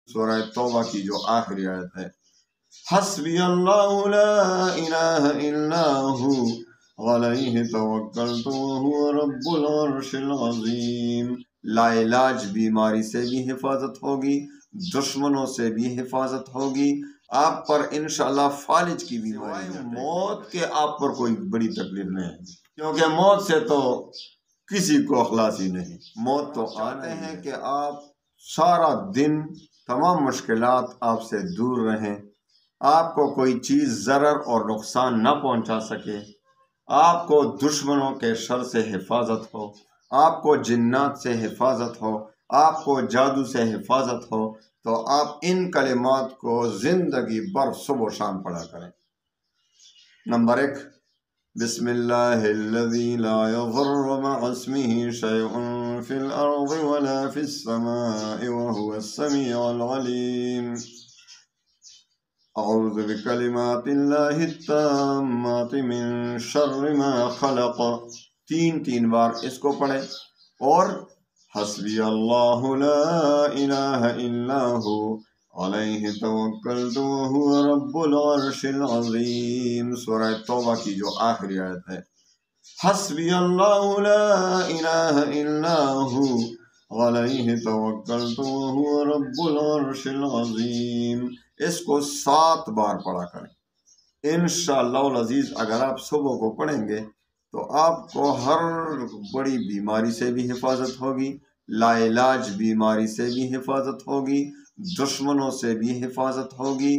سورہ توبہ کی جو آخری آیت ہے، حسبی اللہ لا الہ الا ہو علیہ توکلت وہو رب العرش العظیم۔ لا علاج بیماری سے بھی حفاظت ہوگی، دشمنوں سے بھی حفاظت ہوگی، آپ پر انشاءاللہ فالج کی بیماری، موت کے آپ پر کوئی بڑی تکلیف نہیں ہے، کیونکہ موت سے تو کسی کو اخلاص ہی نہیں۔ موت تو آتے ہیں کہ آپ سارا دن تمام مشکلات آپ سے دور رہیں، آپ کو کوئی چیز ضرر اور نقصان نہ پہنچا سکے، آپ کو دشمنوں کے شر سے حفاظت ہو، آپ کو جنات سے حفاظت ہو، آپ کو جادو سے حفاظت ہو، تو آپ ان کلمات کو زندگی بھر صبح و شام پڑھا کریں۔ نمبر 1، بسم اللہ الذی لا یضر مع اسمہ شیء فی الارض ولا فی السماء وہو السمیع العلیم۔ اعوذ بکلمات اللہ التامات من شر ما خلق، 3 بار اس کو پڑھیں، اور حسبی اللہ لا الہ الا ہو علیہ توکلت وہو رب العرش العظیم۔ سورہ توبہ کی جو آخری آیت ہے، حسبی اللہ لا الہ الا ہو علیہ توکلت وہو رب العرش العظیم۔ اس کو 7 بار پڑھا کریں۔ انشاءاللہ العزیز اگر آپ صبح کو پڑھیں گے تو آپ کو ہر بڑی بیماری سے بھی حفاظت ہوگی، لا علاج بیماری سے بھی حفاظت ہوگی، دشمنوں سے بھی حفاظت ہوگی،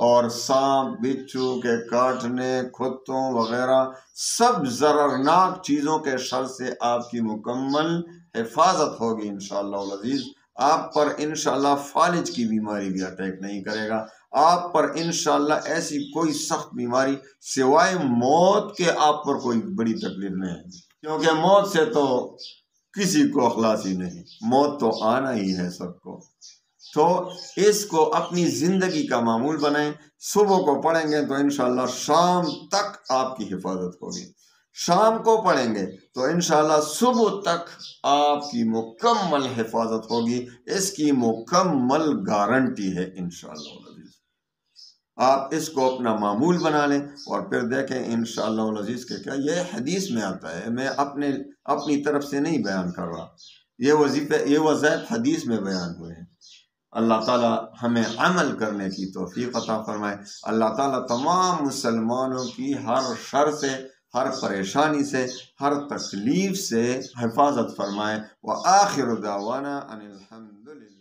اور سانپ بچھو کے کاٹنے، کتوں وغیرہ سب ضررناک چیزوں کے شر سے آپ کی مکمل حفاظت ہوگی انشاءاللہ العزیز۔ آپ پر انشاءاللہ فالج کی بیماری بھی اٹیک نہیں کرے گا، آپ پر انشاءاللہ ایسی کوئی سخت بیماری سوائے موت کے آپ پر کوئی بڑی تکلیف نہیں ہے، کیونکہ موت سے تو کسی کو اخلاص ہی نہیں، موت تو آنا ہی ہے سب کو۔ تو اس کو اپنی زندگی کا معمول بنائیں، صبح کو پڑھیں گے تو انشاءاللہ شام تک آپ کی حفاظت ہوگی، شام کو پڑھیں گے تو انشاءاللہ صبح تک آپ کی مکمل حفاظت ہوگی، اس کی مکمل گارنٹی ہے انشاءاللہ العزیز۔ آپ اس کو اپنا معمول بنا لیں اور پھر دیکھیں انشاءاللہ العزیز کہ کیا یہ حدیث میں آتا ہے، میں اپنی طرف سے نہیں بیان کر رہا، یہ وظائف حدیث میں بیان ہوئے ہیں۔ اللہ تعالیٰ ہمیں عمل کرنے کی توفیق عطا فرمائے۔ اللہ تعالیٰ تمام مسلمانوں کی ہر شر سے، ہر پریشانی سے، ہر تکلیف سے حفاظت فرمائے۔ وآخر دعوانا ان الحمدللہ۔